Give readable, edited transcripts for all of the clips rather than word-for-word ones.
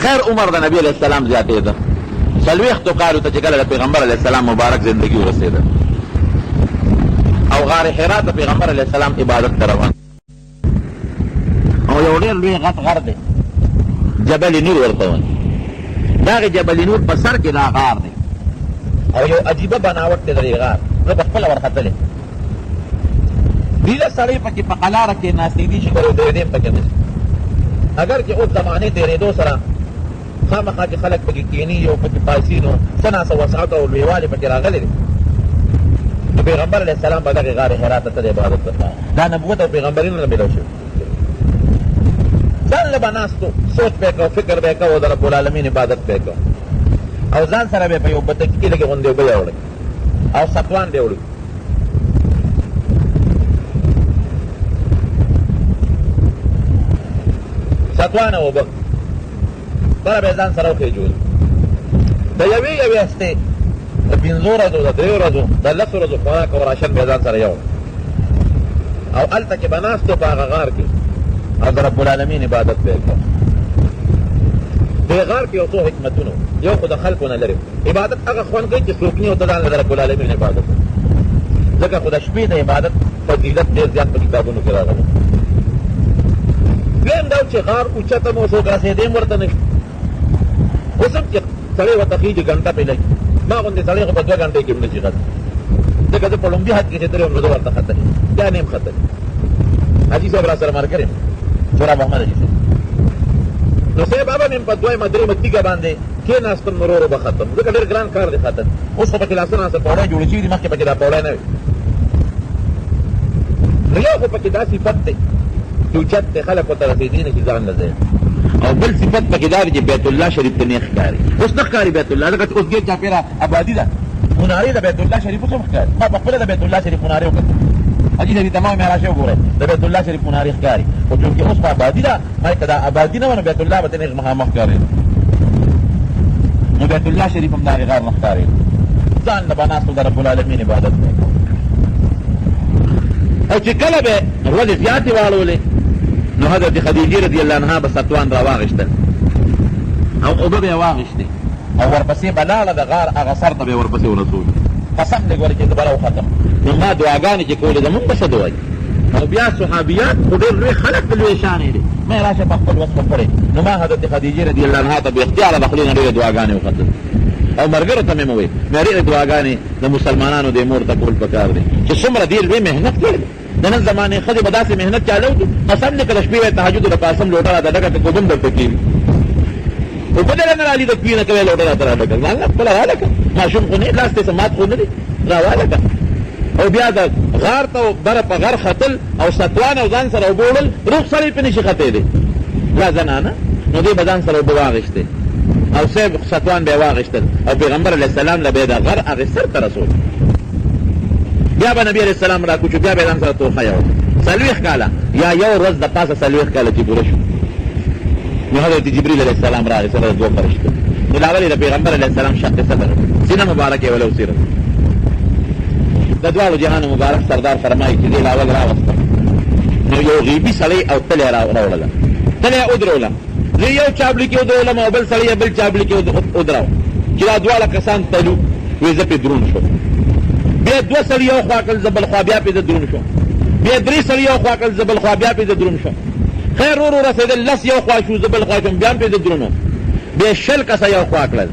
خیر عمر د نبی علیہ السلام زیاتېده، 40 کالو ته چې کله د پیغمبر علیہ السلام مبارک زندگی ورسېده او غار حرا ته پیغمبر علیہ السلام عبادت ته روان او یو ډېر لوی غټ غر دی جبل نور ورته وایي. دغه جبل نور په سر کې دا غار دی او یو عجیبه بناوټ دی د دې غار. زه پخپله ورختلی دیده سړی پکې په قلاره کې ناستې دي چې ورودېدې پکې نه شي. اگر چې اوس زمانې تېرېدو سره خامخا چې خلک پکې کښېني او پکې پاسي نو څه ناسه وسعت او لویوالی پکې راغلی دی. نو پیغمبر علیه السلام به دغې غار حرا ته د عبادت وکړه. دا نبوت او پیغمبري نه میلاو شوي. ځان له به ناستو سوچ به یې کو، فکر به یې کو او د رب العالمین عبادت به یې کو او ځان سره به یې په یو بتکي کې لږې غوندې اوبه یوړئ او ستوان به یې وړي. ستوانه اوبه بره به یې ځان سره وخېجول. د یوې هستې د 5 ورځو د 3 ورځو د 10 ورځو خوراک او راشن به یې ځان سره یوړ او هلته کې به ناستو په هغه غار کې او د رب العالمین عبادت به یې کوه. دې غار کې یو څو حکمتونه یو خو د خلکو نه لرې عبادت هغه خوند کوي چې څوک نه ورته ځان له رب العالمین عبادت ځکه خو د شپې د عبادت فضیلت ډېر زیات په کتابونو کې راغلی. دویم دا چې غار اوچته مو څوک رسېدی هم ورته نه شي. اوس هم چې سړی ورته خېږي ګنټه پرې لګي ما غوندې سړی خو په 2 ګنټې کې هم نه شي ختلی ځکه زه په لومبي حد کې چې تللی وم نو زه ورته ختلی بیا نه یم ختلی. حاجي صاحب را سره ملګری شورا محمد حاجي صاحب نو صاحب هغه مې په 2 درېیمه تیږه باندې کېناستم نو ورو ورو به ختم ځکه ډېر ګران کار دی ختل. اوس خو پکې لاسونه هسه پوړی جوړې شوي دي مخکې پکې دا پوړی نه وي. نو یو خو پکې دا صفت دی چې اوچت دی خلک ورته رسېدي نه چې ځان نه ځای او بل صفت پکې دا دی چې بیت الله شریف ته نه ښکاري. اوس نه ښکاري بیت الله ځکه چې اوس ګیر چاپېره آبادي ده. منارې د بیت الله شریف اوس هم ښکاري. ما پخپله د بیت الله شریف منارې وکتل حاجي صاحب تمام معراج وګورئ د بیت الله شریف منارې ښکاري خو چونکې اوس په آبادي ده ما که دا آبادي نه وه نو بیت الله به ته مخامخ ښکارېده نو بیت الله شریف هم د هغې غار نه ښکارېده. ځان له به ناستو د رب العالمین عبادت به او چې کله به ورځې زیاتې واړولې نو حضرت خدیجې رضی الله عنها به ستوان را واغېشتل او اوبه به یې واغېشتې او ورپسې به لاړه د غار هغه سر ته به یې ورپسې ورسولو. قسم دې ګورې چې زه به راوختم نو ما دعاګانې چې کولې زمونږ به څه دعا او بیا صحابیات خو ډېر لوی خلک د لوی شانې دي. ما یې راشه په خپل وس کړې نو ما حضرت خدیجې رضی الله عنها ته باختیاره د خولې نه ډېرې دعاګانې وختل او ملګرو ته مې وویل مې ډېرې دعاګانې د مسلمانانو د مور ته کول پکار دی چې څومره ډېر لوی محنت کړی دی. د نن زمانې ښځې به داسې محنت چالو کړي قسم دې که د شپې وی تهجد د پاسم لوټه راته ډکه که کوبم درته کېږي اوبه دې نه رالي د کوي نه کوې لوټه راته راډکه الله خپله راډکه ماشوم خو نه لاس دې مات خو نه دی راواډکه او بیا د غار ته بره په غر ختل او ستوان او ځان سره اوبه وړل روغ سړی پرې نه شي ختېدی یا زنانه نو دوی به ځان سره اوبه واغېښتې او صاحب ستوان به یې واغېښتل او پیغمبر علیه السلام له به یې د غر هغې سر ته رسول. بیا به نبی علیه السلام را کوچو بیا به یې ځان سره توخه یوړ 40 کاله یا یو ورځ د پاسه 40 کاله چې پوره شو نو حضرت جبریل علیه السلام راغی سره د 2 فرشتو نو د اول د پیغمبر علیه السلام شق صدر سینه مبارکه ولو سیرت د دواړو جهانو مبارک سردار فرمایي چې دې له اول راوسته نو یو غیبي سړی او تلې راوړله تلې یې ودروله زه یو چابلي کې ودرولم او بل سړی یې بل چابلي کې ودراو چې دا دواړه کسان تلو وایي زه پرې دروند شوم. بیا 2 سړي یو خوا کړل زه بل خوا بیا پرې زه دروند شوم. بیا 3 سړي یو خوا کړل زه بل خوا بیا پرې زه دروند شوم. خیر ورو رسېدل 10 یو خوا شو زه بل خوا شوم بیا هم پرې زه دروند وم. بیا 60 کسه یو خوا کړل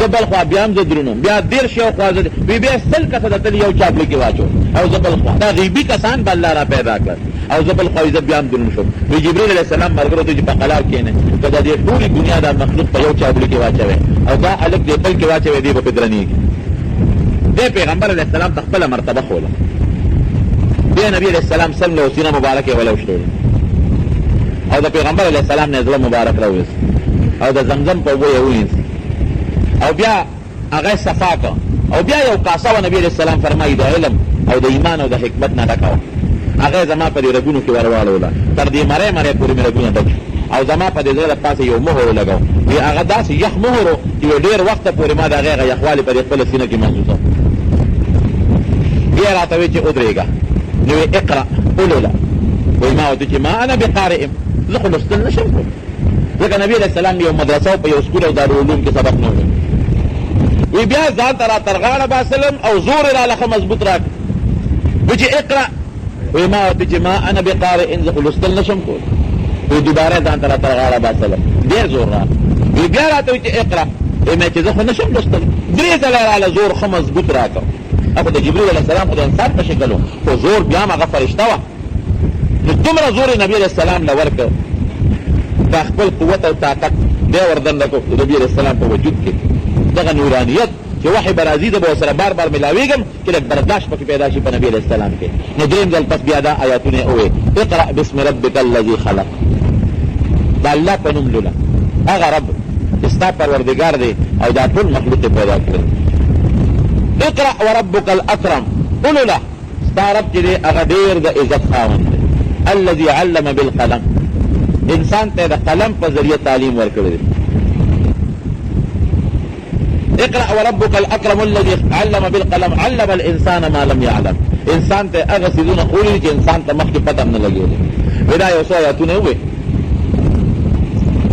زه بل خوا بیا هم زه دروند وم. بیا 13 یو خوا زه بیا 100 کسه د تل یو چاپلي کې واچول او زه بل خوا دا غیبي کسان به الله را پیدا کړل او زه بل خوا زه بیا هم دروند شوم. وی جبریل علیه السلام ملګرو ته چې په قلار کښېنئ که د دې ټولې دنیا دا مخلوق په یو چاپلي کې واچوئ او دا هلک دې بل کې واچوئ دې به پرې درنېږي. دې پیغمبر علیه السلام ته خپله مرتبه ښوله. بیا نبي علیه السلام سم له سینه مبارک یې ولوشلولې او د پیغمبر علیه السلام نه زړه مبارک راوویست او د زمزم په اوبو یې ونیست او بیا هغه صفا کړه او بیا یو کاسه و نبي علیه السلام فرمایي د علم او د ایمان او د حکمت نه ډکه وه هغه زما په دې رګونو کې ور واړوله تر دې مرۍ مرۍ پورې مې رګونه ډک او زما په دې زړه د پاسه یو مهر ولګو وی هغه داسې یخ مهر و چې ډېر وخته پورې ما د هغې هغه یخوالي په دې خپله سینه کې محسوسه بیا راته وی چې ودرېږه نو وی اقرأ ولوله وی ما ورته چې ما انا بقارئ زه خو لوستل نه شم کوم ځکه نبی علیہ السلام یو مدرسه او په یو سکول او دارالعلوم کې سبق نه وایي. وی بیا ځان ته را ترغاړه باسلم او زور یې راله ښه مضبوط راکړ. وی چې اقرأ، وی ما ورته چې ما انا بقارئ، زه خو لوستل نشم کولی. وی دوباره ځان ته را ترغاړه باسلم، ډېر زور راغی. وی بیا راته وی چې اقرأ، وی مې چې زه خو نشم لوستل. 3 ځله یې راله زور ښه مضبوط راکړ. خو د جبریل علیه السلام خو د انسان په شکل و، خو زور بیا هم هغه فرشته وه. نو دومره زور یې نبي علیه السلام له ورکړ، په خپل قوت او طاقت بیا وردنده کړ د نبي علیه السلام په وجود کې دغه نورانیت چې وحی به راځي، زه به ورسره بار بار ملاوېږم چې لږ برداشت پکې پیدا شي په نبي علیه السلام کې. نو درېیم ځل پس بیا دا آیاتونه یې وویل، اقرأ باسم ربک الذي خلق، د الله په نوم لوله. هغه رب چې ستا پروردګار دی او دا ټول مخلوق یې پیدا کړی. اقرأ وربک الاکرم، ولوله ستا رب چې دی هغه ډېر د عزت خاوند دی. الذي علم بالقلم، انسان ته د قلم په ذریعه تعلیم ورکړی دی. اقرأ وربک الاکرم الذي علم بالقلم علم الانسان ما لم يعلم، انسان ته هغه څیزونه ښوولي چې انسان ته مخکې پته هم نه لګېدی. دا یو څو آیاتونه وویل.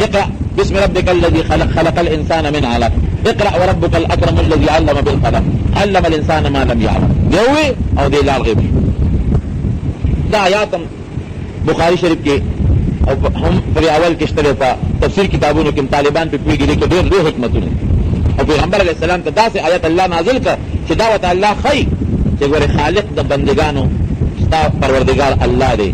اقرأ باسم ربک الذي خلق، خلق الانسان من علق. اقرأ وربک الاکرم الذي علم بالقلم علم الانسان ما لم يعلم. یووی او دی لال غیب. دا آیات هم بخاری شریف کې او هم پر اول کې شته، په تفسیر کتابونو کې طالبان په پوهېږي، لیکن ډېر لوی حکمتونه. او پیغمبر علیه السلام ته داسې آیت الله نازل کړ چې دا ورته الله ښایي چې ګورې خالق د بندګانو ستا پروردګار الله دی،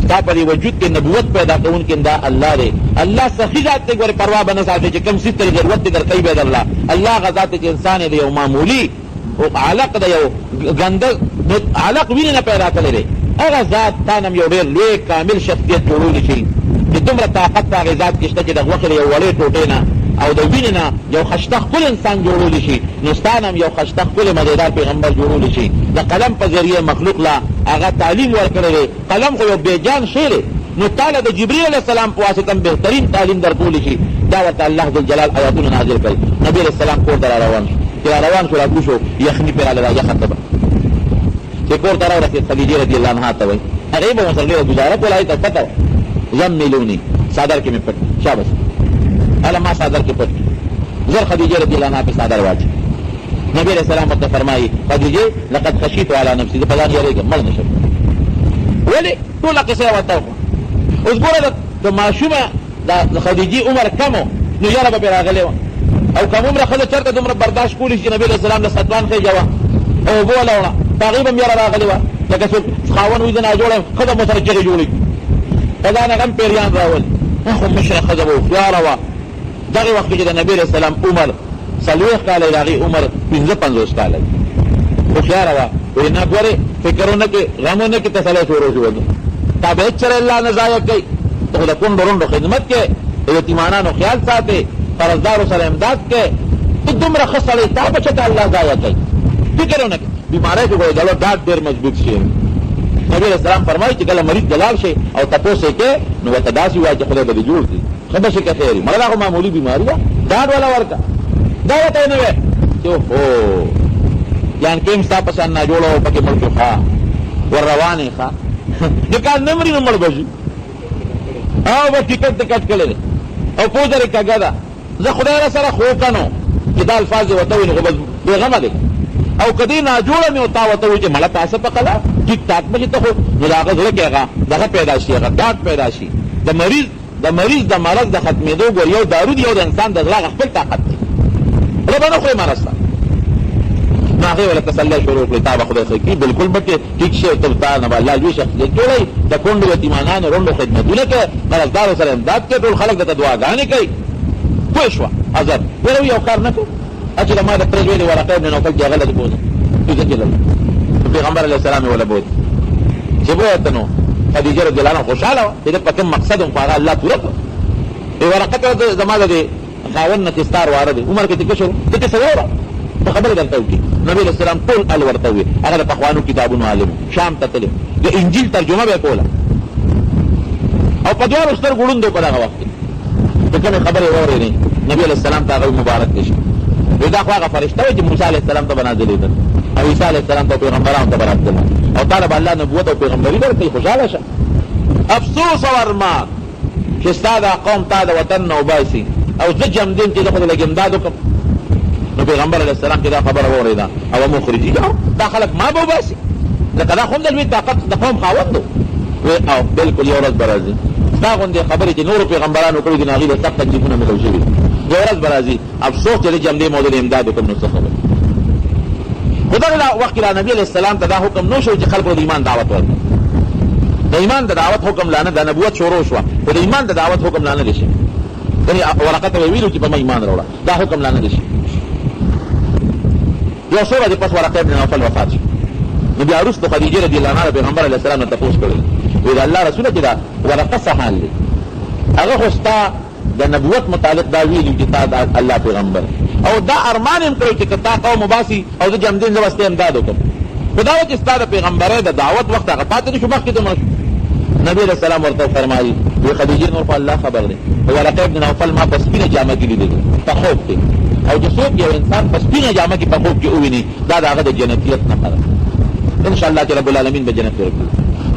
ستا په دې وجود کې نبوت پیدا کوونکی دا الله دی. الله سخي ذات دی، ګورې پروا به نه ساتي چې کوم څیز ته ضرورت دی درکوي به د الله. الله هغه ذات دی چې انسان یې د یو معمولي علق د یو ګنده علق وینې نه پیدا کړی دی. هغه ذات تا نه یو ډېر لوی کامل شخصیت جوړولی شي چې دومره طاقت په هغې ذات کې شته چې د غوښې د یو وړې ټوټې نه او د وینې نه یو خشته ښکلی انسان جوړولی شي. نو ستا نه هم یو خشته ښکلی مزیدار پیغمبر جوړولی شي. د قلم په ذریعه مخلوق لا هغه تعلیم ورکړی دی. قلم خو یو بېجان شی دی، نو تا له د جبریل علیه السلام په واسطه بهترین تعلیم درکولی شي. دا ورته الله ذوالجلال آیاتونه نازل کړي. نبي علیه السلام کور ته را روان شو، چې را روان شو راکوز شو، یخني پرې راله راجه ختمه چې کور ته راورسېد. خدیجې رضي الله عنها ته وایي، هغې به ورسره ډېره ګزاره کوله، هغې ته پته وه. زملوني، صادر کې مې پټ شابس، هله ما صادر کې پټ زر خدیجې رضي الله عنها پې صادر واچي. نبي علیه السلام ورته فرمایي، خدیجې لقد خشیت علی نفسي، زه په ځان یېرېږم مړ نه شم. ولې؟ ټوله قصه یې ورته وکړه. اوس ګوره د ماشومه د خدیجې عمر کم و، نو یاره به پرې راغلې وه. او کم عمره ښځه چېرته دومره برداشت کولی شي چې نبي علیه السلام له ستوان خېجه وه او اوبه ولاړه، په هغې به هم یاره راغلې وه. لکه څوک خاوند وي زه ناجوړه یم، ښځه مو سره چغې جوړې په ځان هغه هم پیریان راولي. خو مشره ښځه به هوښیاره وه. دغې وخت کې چې د نبي علیه السلام عمر 40 کاله د هغې عمر 55 کاله وي. هوښیاره وه. وایي نه ګورې فکرونه کې غمونه کې تسلی شروع شو. تابعیت سره الله نه ضایع کوي. ته خو د کونډو رونډو خدمت کې، د یتیمانانو خیال ساتې، قرضدارو سره امداد کې. ته دومره ښه سړی، تا بچه ته الله ضایع کوي. فکر ونه کړي. بیماری کې ګورې دلو ډاډ ډېر مضبوط شي. نبي علیه السلام فرمایي چې کله مریض دلال شي او تپوس یې کوې نو ورته داسې وایي چې خدای به دې جوړ کړي، ښه به شي که خیر وي. مړه دا خو معمولي بیماري ده، ډاډ والا ورکړه. دا ورته یې نه وی چې اوهو یعنکې هم ستا په شان ناجوړه و پکې مړ شو، ښه ور روانې ښه د کال نه مري نو مړ به شي. او به ټیکټ ته کټ کړی دی او پوزه یې کږه ده. زه خدای را سره خو کنو چې دا الفاظ یې ورته وایي نو خو بس بېغمه دی. او کدی ناجوړه مې ورته ورته وایي چې مړه تاسې په قلا ټیک ټاک به چې ته خو نو د هغه زړه کې هغه دغه پیدا شي، هغه ډاډ پیدا شي. د مریض د مرض د ختمېدو ګور یو دارو دی، یو د انسان د زړه هغه خپل طاقت دی. زه به نه خورې مرض ته. نو هغې وله تسلی شروع کړې، تا به خدای ښه کړي، بلکل به ټیک شي. ته تا نه به الله لوی شخصیت جوړوي. د کونډو یتیمانانو رونډو خدمتونه کوې، مرضدارو سره امداد کوې، ټول خلک درته دعاګانې کوي. پوه شوه حضرت ویله یو کار نه کوو چې د ما د پرې ویلې ورقه ابن نوفل چې هغه لږ بوځه کوزه کې لږ پیغمبر علیه السلام یې وله بوځ چې بوته نو خدیجه رضي الله عنها خوشحاله وه چې د په کوم مقصد هم خو هغه الله پوره کړ. ورقه ته زما د خاوند نه چې ستا واره دی عمر کې چې کشر ته چې څه واوره په خبره درته وکړي. نبي علیه السلام ټول ال ورته وویل. هغه د پخوانو کتابونو عالم شام ته تللی، د انجیل ترجمه به یې کوله او په دواړو سترګو ړوند و په دغه وخت کې. د کومې خبرې واورېدې نبي علیه السلام ته هغه مبارک دی شي. دا خو هغه فرشته وه چې موسی علیه السلام ته به نازلېدل او عیسی علیه السلام ته پیغمبرانو ته به راتلل او تا له به الله نبوت او پیغمبري درکوي. خوشحاله شه. افسوس او ارمان چې ستا دا قوم تا د وطن نه وباسي او زه جمدین چې زه خو د لږ امداد وکړم. نو پیغمبر علیه السلام چې دا خبره واورېده او مخرجي دا خلک ما به وباسي ځکه دا خو هم د لوی طاقت د قوم خاوند و. او بلکل یو ورځ به راځي دا غوندې خبرې چې نورو پیغمبرانو کړي دي نو هغوی له سخت تکلیفونه ملو شوي یو ورځ به راځي افسوس چې د جمدې موضوع د امداد وکړم نو څه خبره. خو دغه وخت کې را نبي علیه السلام ته دا حکم نه شو چې خلکو د ایمان دعوت ورکړي. د ایمان د دعوت حکم لا نه، د نبوت شروع شوه خو د ایمان د دعوت حکم لا نه دی شوی. ورقه ته ویلو چې په ما ایمان راوړه دا حکم لا نه دی شوی. یو څو ورځې پس ورقه ابن نوفل وفات شو. نو بیا وروسته خدیجې رضي الله عنها پیغمبر علیه السلام نه تپوس کړی وایي د الله رسوله چې دا ورقه څه حال دی؟ هغه خو ستا د نبوت متعلق دا ویلي چې تا د الله پیغمبر او دا ارمان هم کړی چې که تا قوم وباسي او زه جمدین زه به ستا امداد وکړم. خو دا و چې ستا د پیغمبرۍ د دعوت وخت هغه پاتې نه شو مخکې ته مړ شو. نبي علیه السلام ورته فرمایي وایي خدیجې نور په الله خبر دی ورقه ابن نوفل ما په سپینه جامه کې لیدلی په خوب کې او چې څوک یو انسان په سپینه جامه کې په خوب کې وویني دا د هغه د جنتیت نښه ده. انشاءالله چې رب العالمین به جنت ورکړي.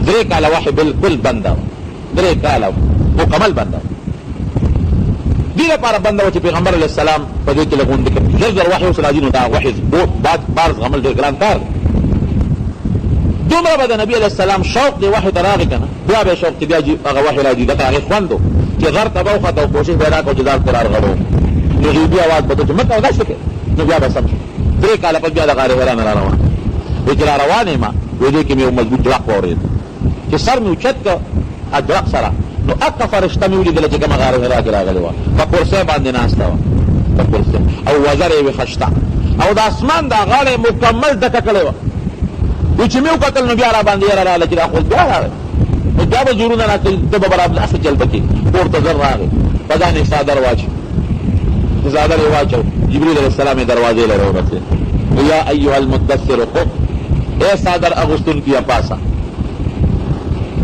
3 کاله وحی بالکل بنده و 3 کاله مکمل بنده و. دې لپاره بنده و چې پیغمبر علیه السلام په دې کې لغونډې کړي. ژر ژر وحی اوس راځي نو دا وحی بار زغمل ډېر ګران کار دی. دومره به د نبي علیه السلام شوق دی وحی ته راغی که نه بیا به شوق چې بیا هغه وحی راځي دته هغې خوند و چې غر ته به وخته او کوشش به یې راکړو چې ځان قرار غړو نو غیبي اواز به ته چې مه کوه داسې کوې نو بیا به سم شو. 3 کاله پس بیا د غار حرا نه را روان وایي چې را روان یم وایي دې کې مې یو مضبوط جړق واورېد چې سر مې اوچت کړ جړق سره نو اکه فرشته مې ولیدله چې کومه غار حرا کې راغلې وه په کرسۍ باندې ناسته وه په کرسۍ او وزر یې ویښه شته او د اسمان دا غاړه مکمل ډکه کړې وه. وی چې مې وکتل نو بیا را باندې یاره راغله چې دا خو بیا راغی نو بیا به زورونه راکړي ته به برابر داسې جلبه کې پورته زر راغی په ځان یې څادر واچو څادر یې واچو جبریل علیه السلام یې دروازې له راورسېد یا ایها المدثر قم اے څادر اغوستونکي پاسه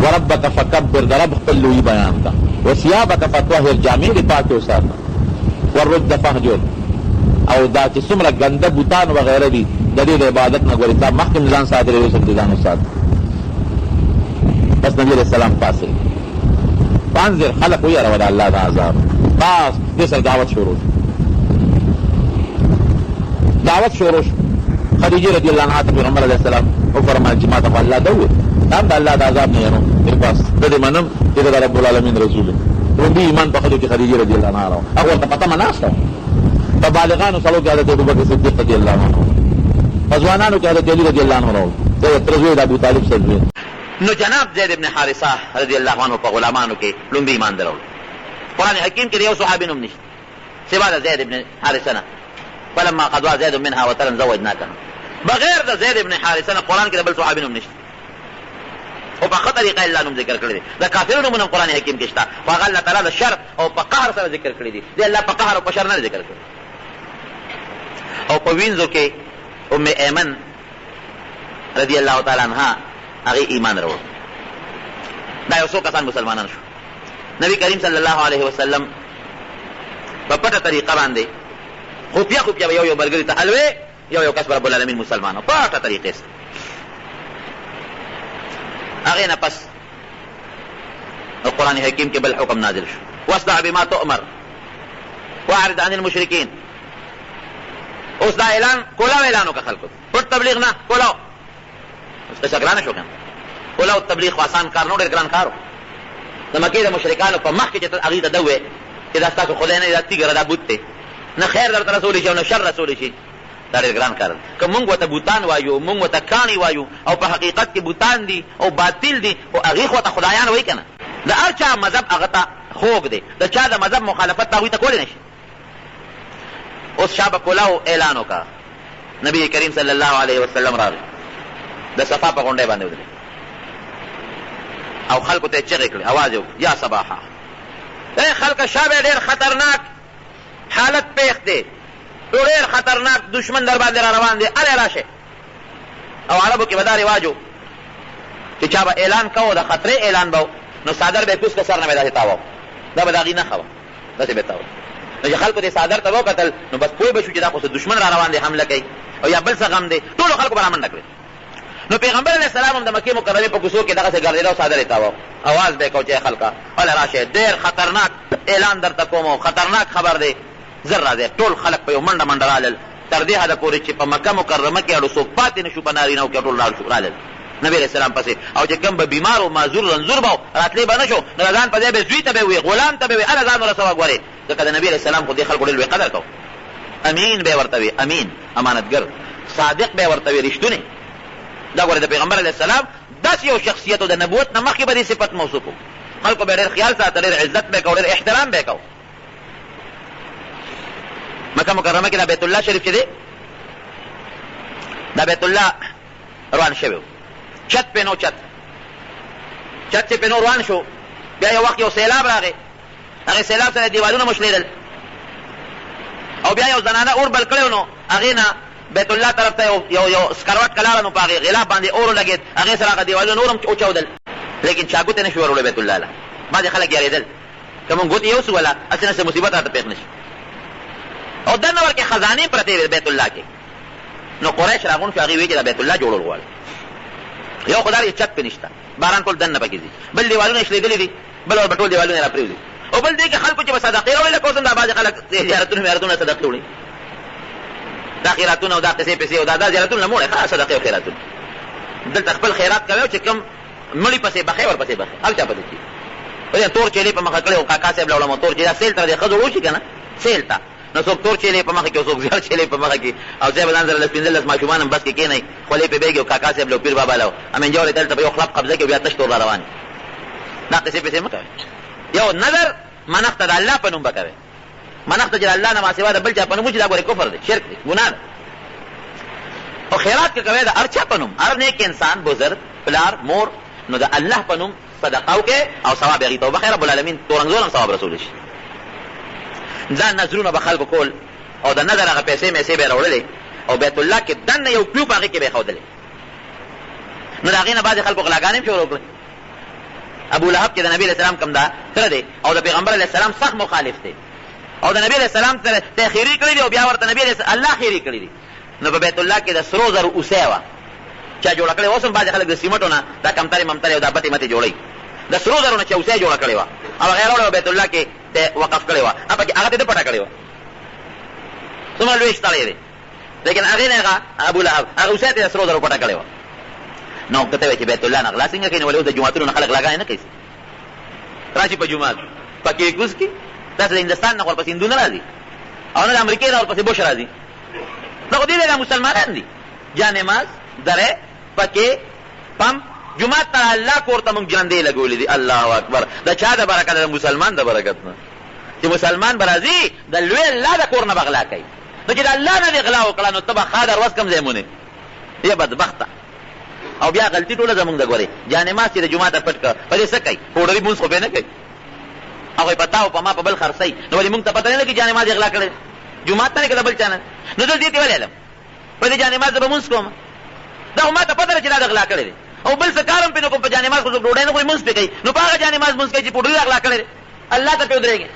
وربک فکبر د رب خپل لویي بیان کا وثیابک فطهر جامې دې پاکې وساته والرجز فهجر او دا چې څومره ګنده بوتان وغیره دي د دې د عبادت نه ګورې تا مخکې ځان ساتلی اوس هم ځان وساته. بس نبي علیه السلام پاسې پانځر خلق ویروه د الله د عذاب بس دې سره دعوت شروع شو. دعوت شروع شو. خدیجې رضي الله عنها ته پیغمبر علیه السلام وفرمایل چې ما ته خو الله ده وویل دا هم د الله د عذاب نه یم بس زه دې منم چې زه د رب العالمین رسول یم. لومړي ایمان په ښځو کې خدیجې رضي الله عنها راوړه هغه ورته په تمه ناسته وه. په بالغانو سړو کې حضرت ابوبکر صدیق رضي الله عنه په ځوانانو کې حضرت علي رضي الله عنه راوړه د تره زوی د ابوطالب سره زوی. نو جناب زید بن حارثه رضي الله عنه په غلامانو کې لومړي ایمان درلود. قرآن حکیم کې د یو صحابي نوم نشته سوا د زید بن حارثه نه فلما قضى زید منها وطرا زوجناکه بغیر د زید بن حارثه نه قرآن کې د بل صحابي نوم نشته او په ښه طریقه الله نوم ذکر کړی دی. د کافرو نومونه قرآن حکیم کې شته خو هغه الله تعالی د شر او په قهر سره ذکر کړی دي. دی الله په قهر او په شر نه ذکر کړی. او په وینځو کې ام ایمن رضی الله تعالی عنها هغه ایمان راوړ. دا یو څو کسان مسلمانان شو. نبی کریم صلی الله علیه وسلم په پټه طریقه باندې خفیه خفیه به یو ملګري ته الوی یو کس رب العالمین مسلمانو پټه طریقې سره هغې نه پس قرآن حکیم کې بل حکم نازل شو واصدع بما تؤمر واعرض عن المشرکین. اوس دا اعلان کولاو اعلان وکړه خلکو پټ تبلیغ نه کولاو اوس قصه ګرانه شو که نه کولاو تبلیغ خو آسان کار نه ډېر ګران کار و. د مکې د مشرکانو په مخکې چې ته هغوی ته ده ووایې چې دا ستاسو خدای نه دی دا تیږه دا بوت دی نه خیر درته رسولی شي او نه شر رسولی شي دا ډېر ګران کار دی. که مونږ ورته بوتان وایو مونږ ورته کاڼي وایو او په حقیقت کې بوتان دي او باطل دي خو هغې خو ورته خدایان وایي که نه. د هر چا مذهب هغه ته خوږ دی د چا د مذهب مخالفت ته هغوی ته کولی نه شي. اوس شاه به کولاو اعلان وکړه. نبی کریم صلی الله علیه وسلم راغی د صفا په غونډۍ باندې ودرېد او خلکو ته یې چغې کړې اواز یې یا صباحه ای خلکه شاه به ډېر خطرناک حالت پیښ دی ډېر خطرناک دشمن در باندې را روان دی الې راشئ. او عربو کې به دا رواج و چې چا به اعلان کوو د خطرې اعلان به نو څادر به یې کوز که سر نه به یې داسې تاوه دا به د هغې نښه وه داسې به یې تاوه. نو چې خلکو دې څادر ته وکتل نو بس پوه به شو چې دا خو دشمن را روان دی حمله کوي او یا بل څه غم دی ټولو خلکو به رامنډه کړې. نو پیغمبر علیه السلام هم د مکې مکرمې په کوڅو کې دغسې ګرځېده او څادر یې تاوه، اواز به یې کو چې خلکه وله راشئ، ډېر خطرناک اعلان درته کوم او خطرناک خبر دی، زر راځئ. ټول خلک په یو منډه منډه رالل تر دې حده پورې چې په مکه مکرمه کې اړو څوک پاتې نه شو، په نارینهو کې ټول رالل نبی علیه السلام پسې. او چې کوم به بیمار و معذور رنځور به راتلی به نه شو، نو د ځان په ځای به زوی ته به وي، غلام ته به وي، هله ځان ورسوه. ګورې ځکه د نبي علیه السلام خو دې خلکو ډېر لوی قدر کو، امین به یې ورته وي، امین امانتګر، صادق به یې ورته وي، رښتونی. دا ګورې د پیغمبر علیه السلام داسې یو شخصیت و د نبوت نه مخکې به دې صفت موصوف و، خلکو به ډېر خیال ساته، ډېر عزت به یې کو، ډېر احترام به یې کو. مکه مکرمه کې دا بیت الله شریف چې دی، دا بیت الله روان شوی و، چت پې نو چت چې پې نو روان شو، بیا یو وخت یو سیلاب راغی، هغې سیلاب سره دیوالونه مو شلېدل او بیا یو زنانه اور بل کړی و، نو هغې نه بیت الله طرف ته یو سکروټ کلاړه، نو په هغې غلاف باندې اور ولګېد، هغې سره هغه دیوالونه نور هم وچاودل، لیکن چا ګوتې نه شو وروړی بیت الله له. بعضې خلک یارېدل که مونږ ګوتې یوسو وله هسې نه څه مصیبت راته پېښ نه شي. او دننه ورکې خزانې پرتې وې بیت الله کې. نو قریش راغون شو، هغې وایي چې دا بیت الله جوړول غواړي. یو خو دا دی چت پې نشته، باران ټول دننه پکې ځي، بل دیوالونه یې شلېدلي دي، بل ور به ټول دیوالونه یې را پرېوځي. او بل دی کې خلکو چې به صدقې راوړي، لکه اوس هم دا بعضې خلک زیارتونه میارتونه صدقې وړي، دا خیراتونه او دا قصې پسې او دا زیارتونه نه موړې، ښه صدقې او خیراتونه. دلته خپل خیرات کوي، چې کوم مړي پسې بخې ورپسې بخې، هر چا پسې کړي. تور چیلې په مخه کړی او کاکا صاحب له وړم، تور چیلې سیل ته د ښځو وشي که نه، سیل ته نو څوک تور چیلې په مخه کې او څوک زیړ چیلې په مخه کې، او ځای به ځان سره لس پېنځلس ماشومان هم بس کې کېنئ، خولې پې بیږي او کاکا صاحب له پیر بابا له امین جوړې دلته به یو خلق قبضه کړي او بیا تش تور را روان. دا قصې پسې مه کوئ. یو نظر منښت د الله په نوم به کوئ، منښت چې د الله نه ما سوا د بل چا په نوم وشي، دا ګورې کفر دی، شرک دی، ګناه ده. او خیرات که کوئ د هر چا په نوم، هر نیک انسان، بزرګ، پلار، مور، نو د الله په نوم صدقه وکړئ او ثواب یې هغې ته وبخئ، رب العالمین تورنګزور هم ثواب رسولی شي. دا نظرونه به خلکو کول او د نظر هغه پیسې میسې به یې راوړلې او بیت الله کې دننه یو پیو په هغې کې به یې ښودلې. نو د هغې نه بعضې خلکو غلاګانې هم شروع کړې. ابو لهب چې د نبي علیه السلام کوم دا تره دی او د پیغمبر علیه السلام سخت مخالف دی او د نبي علیه السلام ته خیري کړي دي او بیا ورته نبي علیه الله خیري کړي دي. نو په بیت الله کې د سرو زرو اوسۍ وه چا جوړه کړې. اوس هم بعضې خلک د سیمټو نه دا کمترې ممترې او دا بتې متې جوړوي، د سرو زرو نه چې اوسۍ جوړه کړې وه او هغې یې راوړې بیت الله کې وقف کړې وه، هغه ته ده پټه کړې وه، څومره لوی شتړی دی، لیکن هغې نه هغه ابو لهب هغه اوسۍ ته د سرو زرو پټه کړې وه. نو که ته وایې چې بیت الله نه غلا څنګه کوي، نو ولې اوس د جوماتونو نه خلک غلاګانې نه کوي، راشي په جومات پکې کوز کړي، داسې د هندوستان نه ورپسې هندو نه را ځي او نه د امریکې نه ورپسې بوش را ځي، دا خو دې دی دا مسلمانان دي. جانماز، درې، پکې، پمپ، جومات ته الله کور ته مونږ جرندې لګولې دي. الله اکبر. د چا د برکت؟ د مسلمان د برکت نه، چې مسلمان به راځي د لوی الله د کور نه به غلا کوي. نو چې د الله نه دې غلا وکړه نو ته به ښه در وس کم ځای مونې یا بدبخته. او بیا غلطي ټوله زمونږ د ګورې جانماز چې د جوماته پټ کړه، په دې څه کوي؟ پوډري مونځ خو پې نه کوي، هغوی په تا او په ما په بل خرڅوي، نو ولې مونږ ته پته نه لګي جانماز یې غلا کړی، جومات ته نه که د بل چا نه. نو زه دې ته ولې علم په دې جانماز زه به مونځ کوم، دا خو ما ته پته ده چې دا د غلا کړی دی، او بل څه کار هم پې نه کوم، په جانماز خو څوک ډوډۍ نه خوري مونځ پې کوي، نو په هغه جانماز مونځ کوي چې پوډري غلا کړی دی، الله ته پې ودرېږي.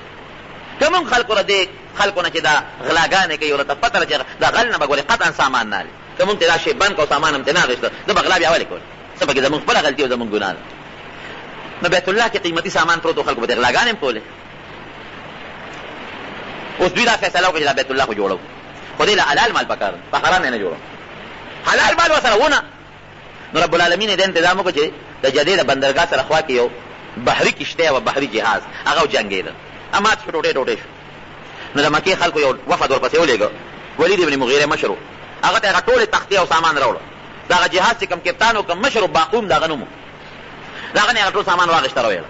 که مونږ خلکو دې خلکو نه چې دا غلاګانې کوي ورته پته ده چې دا غل نه به ګورې قطعا سامان نه هلي، که مونږ ته دا شی بند کړو سامان هم ترې نه اخېسته، زه به غلا بیا ولې کوم، څه پکې زمونږ خپله غلطي او زمونږ ګناه ده. نو بیت الله کې قیمتي سامان پروت و، خلکو به دې غلاګانې هم کولې. اوس دوی دا فیصله وکړه چې دا بیت الله خو جوړو، خو دې له حلال مال پکار ده، په حرام یې نه جوړو، حلال مال ورسره ونه. نو رب العالمین یې د انتظام وکړو چې د جدې د بندرګاه سره خوا کې یو بحري کشتی وه، بحري جهاز، هغه وجنګېده، امات شو، ټوټې شو. نو د مکې خلکو یو وفد ورپسې ولېږه، ولید ابن مغیره مشر و، هغه ته هغه ټولې تختې او سامان راوړه، د هغه جهاز چې کوم کپتان و کوم مشر و باقوم د هغه نوم و، د هغه نه هغه ټول سامان واخېسته راویړه.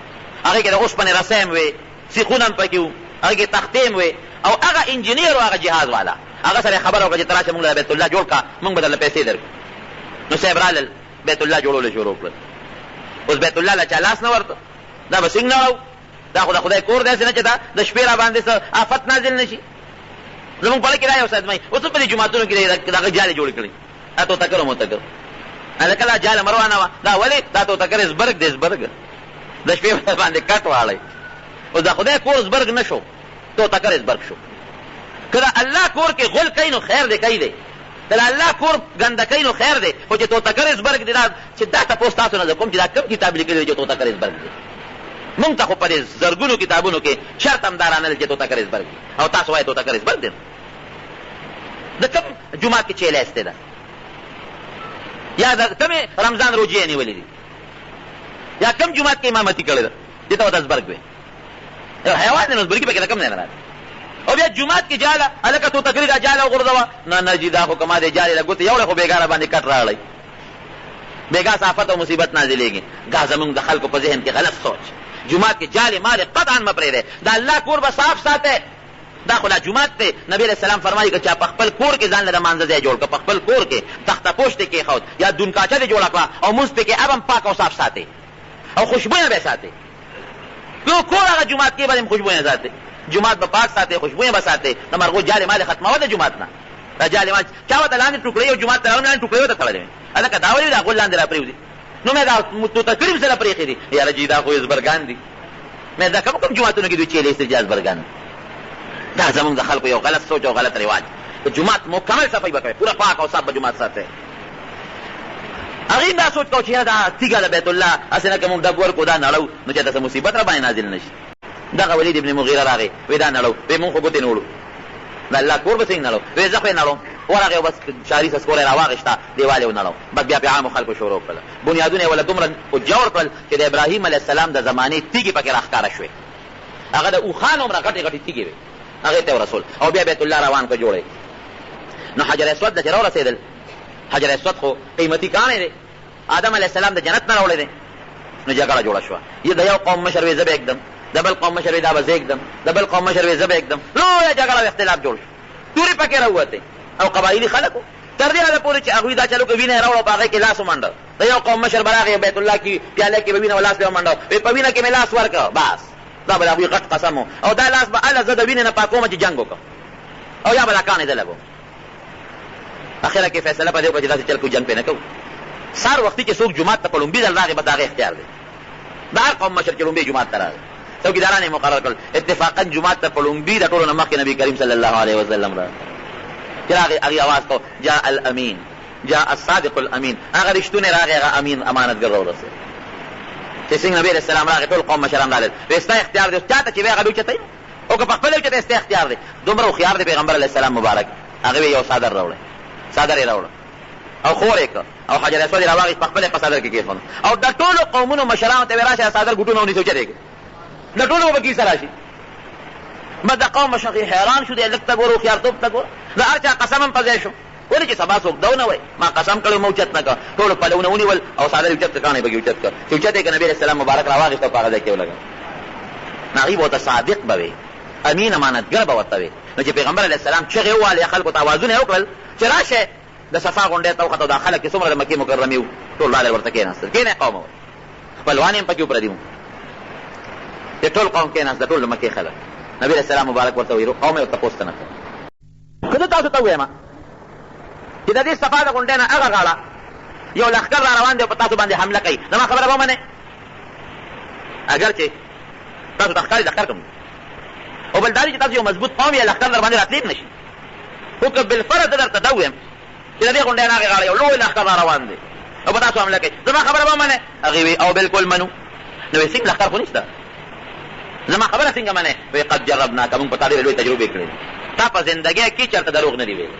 هغې کې د اوسپنې رسۍ هم وې، سیخونه هم پکې وو، هغې کې تختې هم وې، او هغه انجینیر و هغه جهاز والا، هغه سره خبره وکړه چې ته راشه مونږ له بیت الله جوړ کړه، مونږ به درله پیسې درکړو. نو صاحب رالل بیت الله جوړول شروع کړل. اوس بیت الله له چا لاس نه ورته، دا به څنګه نه دا خو د خدای کور داسې نه چې دا د شپې را باندې څه آفت نازل نه شي. زمونږ په کې دا یو صدمه اوس په دې جوماتونو کې دغه جالې جوړې کړي، دا توتکر او متکر، هلکه دا جاله مروانه وه، دا ولې دا توتکر زبرګ دی، زبرګ د شپې باندې کټ واړی. اوس د خدای کور زبرګ نه شو، توتکر زبرګ شو. که د الله کور کې غل کوي نو خیر دی کوي دی، د الله کور ګندکۍ نو خیر دی، خو چې توتکرزبرګ دی چې دا تپوس تاسو نه زه کوم چې دا کوم کتاب لیکلی دی چې توتکرزبرګ دی. مونږ ته خو په دې زرګونو کتابونو کې شرط هم دا رانه چې توتکرزبرګ دی، او تاسو وایئ توتکرزبرګ دی. د کوم جومات کې چیله ایستې ده یا د کومې رمضان روجې یې نیولې دي یا کوم جومات کې امامتي کړې ده دې ته ودزبرګ وی حیوان دی. نو زبرګي پکې د کوم ځای نه راځي؟ او بیا جومات کې جاله هلکه توتکري دا جاله وغورځوه، نه نه جي دا خو که ما دې جالې له ګوتې یوړې خو بېګاره باندې کټ راغلی، بېګا صافت او مصیبت نازلېږي. دا زمونږ د خلکو په ذهن کې غلط سوچ. جومات کې جالې مالې قطعا مه پرېږدئ، د الله کور به صاف ساتئ. دا خو لا جومات دی. نبی علیہ السلام فرمایي که چا په خپل کور کې ځان له د مانځه ځای جوړ کړه، په خپل کور کې تخته پوش دې کېښود یا دونکاچه دې جوړه کړه او مونځ پکې اب هم پاک او صاف ساتئ او خوشبویه به ساتئ. یو کور هغه جومات کې به هم خوشبویه ساتئ، جومات به پاک ساتئ، خوشبویه به ساتئ. د مرغو جالې مالې ختموه د جومات نه. دا جالې مال چا ورته لاندې ټوکړې او جومات ته راوړم لاندې ټوکړې ورته تړلې وې، هلکه دا ولې دا غول لاندې را پرېوځي؟ نو مې دا توتکري سره پرېښې دي. یاره جي دا خو ازبرګان دي. مې دا کوم جوماتونو کې دوی چیلې ایستې چې ازبرګان دي؟ دا زمونږ د خلکو یو غلط سوچ او غلط رواج. جومات مکمل صفائی به کوئ، پوره پاک او صاف به جومات ساتئ. هغې دا سوچ کوو چې یاره دا تیږه د بیت الله هسې نه که مونږ ډب ورکو دا نړو نو چې ته مصیبت را باندې نازل نه شي. دغه ولید ابن مغیره راغی وی دا نړو، وی مونږ خو ګوتې نه وړو، د الله کور به څنګه نړو؟ وی زه خو یې نړوم. ورغی بس شاري سسکور یې را واغېشته، دیوال یې ونړو. بس بیا پې عامو خلکو شروع کړله، بنیادونه یې وله دومره جوړ کړل چې د ابراهیم علیه السلام د زمانې تیږې پکې راښکاره شوې. هغه د اوښانو هومره غټې غټې تیږې وې، هغې ته ورسول او بیا بیت الله روان کړ جوړې. نو حجر اسود ته چې راورسېدل، حجر اسود خو قیمتي کاڼی دی، آدم علیه السلام د جنت نه راوړی دی. نو جګړه جوړه شوه. د یو قوم مشر وی زه به اږدم، د بل قوم مشر وی دا به زه اږدم، د بل قوم مشر وی زه به اږدم. لویه جګړه او اختلاف جوړ شو، تورې پکې راووتې او قبایلي خلک تر دې حده پورې چې هغوی دا چلو که وینه یې راوړه په هغې کې لاس ومنډه. د یو قوم مشر به راغی بیت الله کې پیاله کې به وینه و لاس به یې ومنډه، وی په وینه کې مې لاس ورکړه، بس دا به د هغوی غټ قسم و او دا لاس به هله زه د وینې نه پاکومه چې جنګ وکړم او یا به دا کاڼې زه لګوم. اخره کې فیصله په دې وکړه چې داسې چل کوو جنګ پې نه کوو. سهار وختي چې څوک جومات ته په لومبي ځل راغی به د هغې اختیار دی. د هر قوم مشر چې لومبي جومات ته راغی څوکیداران یې مقرر کړل، اتفاقا جومات ته په لومبي د ټولو نه مخکې نبي کریم صلی الله علیه وسلم راغی چې راغی هغې اواز کو جاء الامین جاء الصادق الامین، هغه رښتونی راغی، هغه امین امانتګر راورسېد. چې څنګه نبي علیه السلام راغی ټول قوم مشران راغلل، وایي ستا اختیار دی چا ته چې وایي هغه به اوچتوي او که په خپله اوچته ستا اختیار دی. دومره هوښیار دی پیغمبر علیه السلام مبارک. هغه یو څادر راوړی، څادر یې راوړه او خور یې کړه او حجر اسود یې راواغېست په خپله په څادر کې کېښود او د ټولو قومونو مشرانو ته ویې راشه څادر ګوټونه ونیسه اوچت یې کړي، د ټولو به کیسه راشي. بس د قوم مشر حیران شو، دی لږ ته ګوره هوښیارتوب ته ګوره، د هر چا قسم هم په ځای شو. ولې چې سبا څوک دو نه وایي ما قسم کړی ما اوچت نه کړه، ټولو پلونه ونیول او څادر یې اوچت کړه، کاڼی پکې اوچت کړه چې اوچت یې کړه نبي علیه السلام مبارک راواغېست او په هغه ځای کې ولګوه. نو هغوی به ورته صادق به وي، امین امانتګر به ورته وي. نو چې پیغمبر علیه السلام چغې ووهلې، خلکو ته اوازونه یې وکړل چې راشه د صفا غونډۍ ته وختو، دا خلک چې څومره د مکې مکرمې وو ټول راغلل ورته کېناستل، کېنئ قومه وایي، خپلوان یې هم پکې وپردي وو چې ټول قوم کېناست، د ټول د مکې خلک. نبي علیه السلام مبارک ورته وایي قوم یې ورته پوسټ نه کړه. که زه تاسو ته ووایم چې د دې صفا د غونډۍ نه هغه غاړه یو لښکر را روان دی او په تاسو باندې حمله کوي، زما خبره به ومنئ؟ اگر چې تاسو ته ښکاري لښکر کوم او بل دا دی چې تاسو یو مضبوط قوم یا لښکر در باندې راتللی نه شي. خو که بالفرض زه درته دا ووایم چې د دې غونډۍ نه هغې غاړه یو لوی لښکر را روان دی او په تاسو حمله کوي، زما خبره به ومنئ؟ هغې وایي او بالکل منو. نو وایي څنګه لښکر خو نشته، زما خبره څنګه منئ؟ وایي قد جربنا، که مونږ په تا ډېرې لویې تجربې کړې تا په زندګۍ کې چېرته دروغ نه دي ویلي،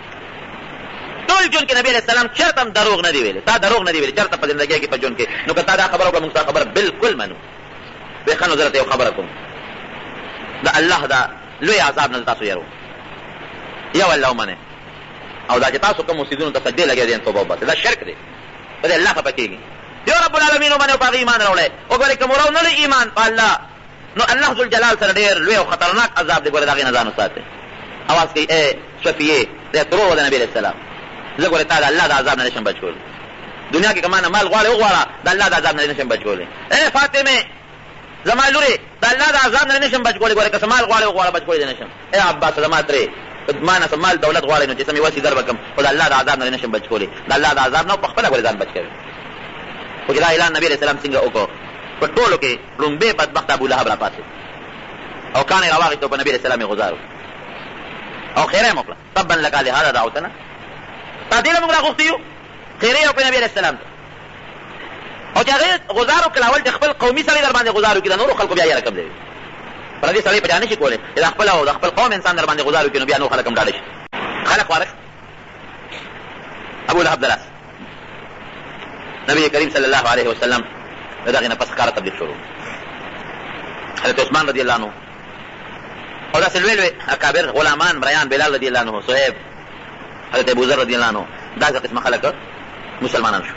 ټول ژوند کې نبي علیه السلام چېرته هم دروغ نه دي ویلي، تا دروغ نه دي ویلي چېرته په زندګۍ کې په ژوند کې. نو که تا دا خبره وکړه مونږ ستا خبره بالکل منو. وایي ښه نو زه درته یو خبره کوم، د الله دا لوی عذاب نه تاسو یېرو، یو الله ومنئ او دا چې تاسو کوم مسجدونو ته سجدې لګیا دي توبه وباسئ، دا شرک دی، په دې الله خفه کېږي. یو رب العالمین ومنئ او په هغې ایمان راوړئ. وګورئ که مو راونړئ ایمان په الله نو الله ذوالجلال سره ډېر لوی او خطرناک عذاب دی. ګورئ د هغې نه ځان وساتئ. اواز کوي ای شفیع دی ترور د نبي علیه السلام، زه ګورې تا د الله د عذاب نه نشم بچ کولی. دنیا کې که ما نه مال غواړې وغواړه، د الله د عذاب نه نشم بچ کولی. ای فاطمې زما لورې د الله د عذاب نه نشم بچ کولی. ګورې که څه مال غواړې وغواړه بچ کولی دی نشم. ای عباس زما ترې ما نه څه مال دولت غواړې نو چې څه مې وسې در به کړم، خو د الله د عذاب نه نشم بچ کولی. د الله د عذاب نه په خپله ګورې ځان بچ کوي. خو چې دا اعلان نبي علیه السلام څنګه وکړو، په ټولو کې لومبی بدبخت ابولهب را پاسېد او کاڼی را واخېست او په نبي علیه السلام یې غذار او خیره یې مو کړه تبا لکه لهذا دعوتنا. تا دې له موږ راغوښتي یو خیرې وکړې نبي علیه السلام ته او چې هغې غزار وکړل اول چې خپل قومي سړی در باندې غزار وکړي د نورو خلکو بیا یې رقم دی پردي سړی په چا نه شي کولی چې د خپل او د خپل قوم انسان در باندې غزار وکړي نو بیا نور خلک هم ډاډه شي خلک وارث ابو لهب دراس نبی کریم صلی الله علیه وسلم د دغې نه پس ښکاره تبلیغ شروع حضرت عثمان رضی الله عنه او داسې لوی لوی اکابر غلامان مریان بلال رضی الله عنه صهیب حضرت ابوذر رضی الله عنه داسې قسمه خلک مسلمانان شو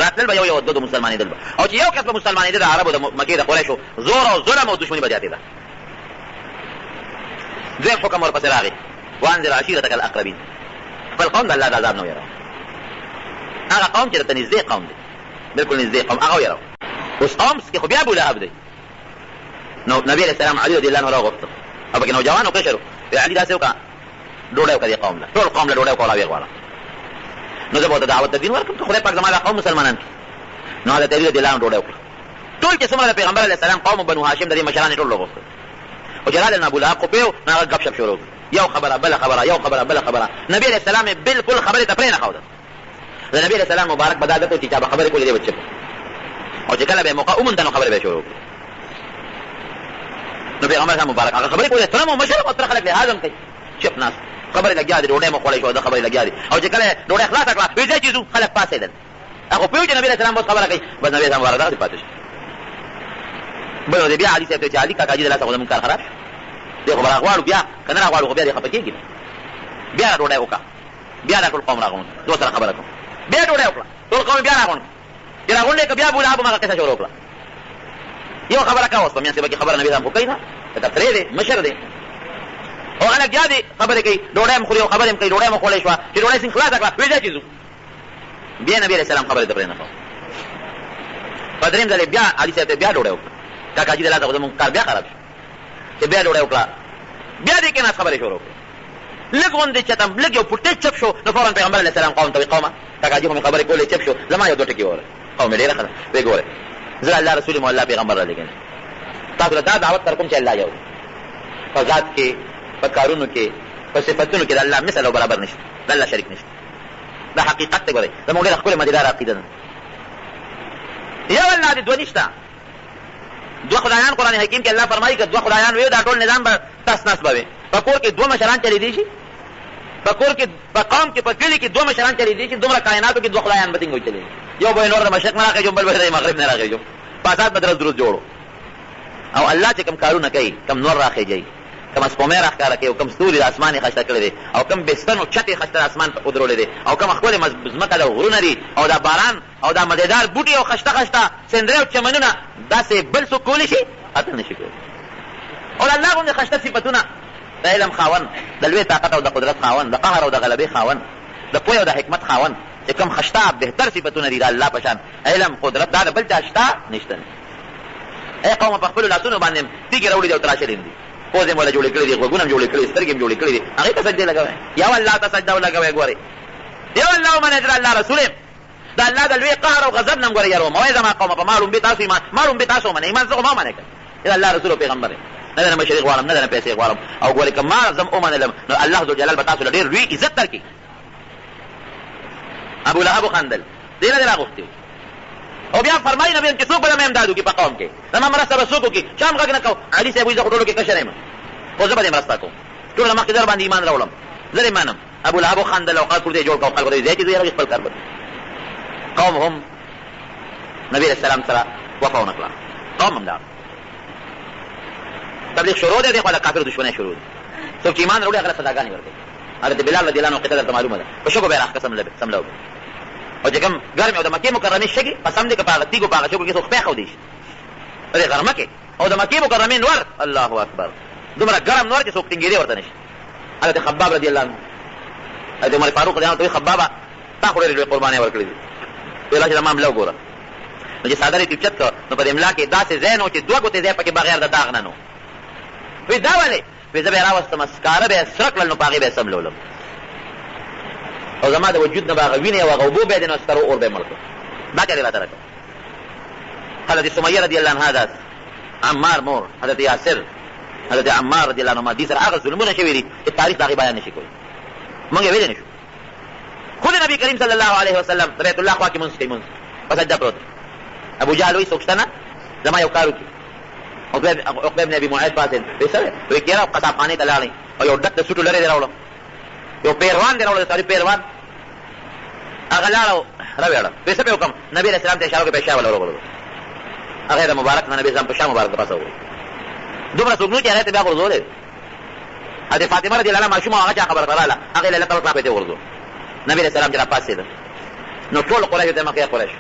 راتلل به یو دو مسلمانېدل به او چې یو کس به مسلمانېده د عربو د مکې د قریشو زور او ظلم او دشمني به زیاتېده دویم حکم ورپسې راغی وانذر عشیرتک الاقربین خپل قوم د الله د عذاب نه ویروه هغه قوم چې درته نږدې قوم دی بلکل نږدې قوم هغه ویروه اوس قوم کې خو بیا ابولهب دی نو نبي علیه السلام علي رضی الله عنه راغوښته او پکې نوجوان او کشر وی علي داسې وکړه ډوډۍ وکړه دې قوم له ټول قوم له ډوډۍ وکړه راویې غواړه نو زه به ورته دعوت د دین ورکړم که خدای پاک زما دا قوم مسلمانان کړي نو حضرت علي رضی الله عنه ډوډۍ وکړه ټول چې څومره د پیغمبر علیه السلام قوم بنو هاشم د دې مشران یې ټول راغوښتل او چې راغلل نو ابولهب خو پوه نو هغه ګپ شپ شروع کړه یو خبره بله خبره یو خبره بله خبره نبي علیه السلام یې بلکل خبرې ته پرېنښوده د نبي علیه السلام مبارک به دا عادت و چې چا به خبرې کولې دی به چپ او چې کله به یې موقع ومونده نو خبرې به یې شروع کړي نو پیغمبر صاحب مبارک هغه خبرې کولې ترم او مشرم او تر خلک له هضم کوي چپ ناست خبرې لګیا دي ډوډۍ مو خوړی شو د خبرې لګیا دي او چې کله ډوډۍ خلاصه کړه وایي ځای چې ځو خلک پاسېدل هغه پوه چې نبي علیه السلام بس خبره کوي بس نبي صاحب مبارک دغسې پاتې شو بل د بیا علي صاحب ته چې علي کاکاجي د لاسه خو زمونږ کار خراب شو دی خو به راغواړو بیا که نه راغواړو خو بیا دې خفه کېږي بیا ډوډۍ وکړه بیا دا ټول قوم راغونډ دوه سره خبره کوم بیا ډوډۍ وکړه ټول قوم بیا راغونډ چې راغونډې که بیا ابولهب هم هغه قصه شروع کړه یو خبره کوه اوس په میانځ کې به خبره نبي صاحب خو کوي نه دا ترې دی مشر دی او هلک بیا دې خبرې کوي ډوډۍ هم خوري او خبرې هم کوي ډوډۍ مو خوړی شوه چې ډوډۍ سین خلاصه کړه وایي ځای چې ځو بیا نبي علیه السلام خبرې ته پرېنښوه په درېیم ځل بیا علي صاحب ته بیا ډوډۍ وکړه کاکاجي د لاسه خو زمونږ کار بیا خراب شو چې بیا ډوډۍ وکړه بیا دې کېناست خبرې شروع کړه لږ غوندې چتم لږ یو پټې چپ شو نو فورا پیغمبر علیه السلام قوم ته وایي قومه کاکاجي خو مې خبرې کولې چپ شو زما یو دوه ټکي ووایه قوم مې ډېره ښه ده ویې ګورئ زه الله رسول یم او الله پیغمبر را لېږلی تاسو له دا دعوت در کوم چې الله یو دی په ذات کې په کارونو کې په صفتونو کې د الله مثل او برابر نشته د الله شریک نشته دا حقیقت دی ګورئ زموږ ډېره ښکلې مدیداره عقیده ده یو الله دی دوه نشته دوه خدایان قرآن حکیم کې الله فرمایي که دوه خدایان وي دا ټول نظام به تس نس به وي په کور کې دوه مشران چلېدی شي په کور کې په قوم کې په کلي کې دوه مشران چلېدی شي دومره کائناتو کې دوه خدایان به څنګه وچلېږي یو به یې نور د مشرق نه راخېږو بل به د مغرب نه راخېږو فساد به درست درست جوړو او الله چې کوم کارونه کوي کوم نور راخېږي کوم سپومۍ راښکاره کوي او کوم ستوري د اسمان یې ښایسته کړی دی او کوم بستن او چت یې ښایسته د اسمان ودرولې دی او کوم ښکلې ځمکه د غرونه دي او دا باران او دا مزېدار بوټي او خشته خشته سندرې او چمنونه داسې بل څوک کولی شي هلته نه شي کولی او د الله غوندې خشته صفتونه د علم خاوند د لوی طاقت او د قدرت خاوند د قهر او د غلبې خاوند د پوهې او د حکمت خاوند چې کوم خشته بهتر صفتونه دي د الله په شان علم قدرت دا د بل چا شته نشته ای قومه په خپلو لاسونو باندې تیږې راوړي دي او تراشلې دي پوزې مو له جوړې کړي دي غوږونه م جوړې کړي دي سترګې م جوړې کړي دي هغې ته سجدې لګوئ یو الله ته سجده ولګوئ ګورئ یو الله ومن اجر الله رسول یم د الله د لوی قهر او غضب نه م ګورئ یروم وایي زما قومه په مالوم بې تاسو ایمان مالوم بې تاسو ومنئ ایمان زه خو ما ومنئ که د الله رسول او پیغمبر یم نه د مشري غواړم نه د پیسې غواړم او ګورئ که ما زم ومنلم نو الله ذوالجلال به تاسو له ډېر لوی عزت درکړي ابولهب وخندل دې نه دې راغوښتي او بیا فرمایي نبی چې څوک به زما امداد وکړي په قوم کې زما مرسته به څوک وکړي چا هم غږ نه کوو علي صاحب وایي زه خو ټولو کې کشر یم خو زه به دې مرسته کوم ټول نه مخکې در باندې ایمان راوړم زه دې منم ابولهب وخندل او خلکو ته یې جوړ کړه او خلکو ته یې ځای چې دوی خپل کار وکړي قوم هم نبي علیه السلام سره وفا ونه کړه قوم هم لاړ تبلیغ شروع دی خو د کافرو دشمنۍ شروع دي څوک چې ایمان راوړي هغه له سزاګانې ورکوي حضرت بلال رضي الله عنه قصه درته معلومه ده په شګو به یې راښکه سمله وکړه او چې کوم ګرمې او د مکې مکرمې شګې قسم دی که په هغه تیږو په هغه شګو کې څوک خپې ښودی شي په دې غرمه کې او د مکې مکرمې نور الله اکبر دومره ګرم نور چې څوک ټینګېدی ورته نه شي حضرت خباب رضي الله عنه حضرت عمر فاروق رضي الله عنه ته وایي خبابه تا خو ډېرې لویې قربانۍ ورکړې دي ویلا چې زما ملا وګوره نو چې څادر یې ټیپچت کړه نو په دې ملا کې داسې ځای نو چې دوه ګوتې ځای پکې بغیر د داغ نه نو وایي دا ولې وایي زه به یې راوستم سکاره به یې سره کړل نو په هغې به یې سملولم او زما د وجود نه به هغه وینې او هغه اوبو به یې د نو سکرو اور به یې مړ کړ دا چارې راته راکړه حضرت سمیه رضي الله عنها داس عمار مور حضرت یاسر حضرت عمار رضي الله عنهما دې سره هغه ظلمونه شوي دي چې تاریخ د هغې بیان نه شي کولی موږ یې ویلی نه شو نبی کریم صلی الله علیه وسلم بیت الله خوا کې منځ کوي منځ په سجده پروت ابو جهل وایي څوک شته نه زما یو کار وکړي عقبه بن ابي معيط پاتې وایي سره وایي کېره قصابخانې ته لاړئ او یو ډک د سوټو لرې دی راوړه یو پیروان دی راوړه د سړي پیروان هغه لاړه راویاړه وایي څه پې وکړم نبي علیه السلام ته اشاره وکړه پیشاب وله وروغورځوه هغه د مبارک نه نبي اسلام په شا مبارک د پاسه ووایي دومره څوک نو چې هغې ته بیا غورځولی حضرت فاطمه رضی الله عنها ماشومه هغه چا خبره ته راغله هغې لیلة القدر پې ته وغورځو نبي علیه السلام چې را پاڅېده نو ټول قریشو ته مخ یا قریش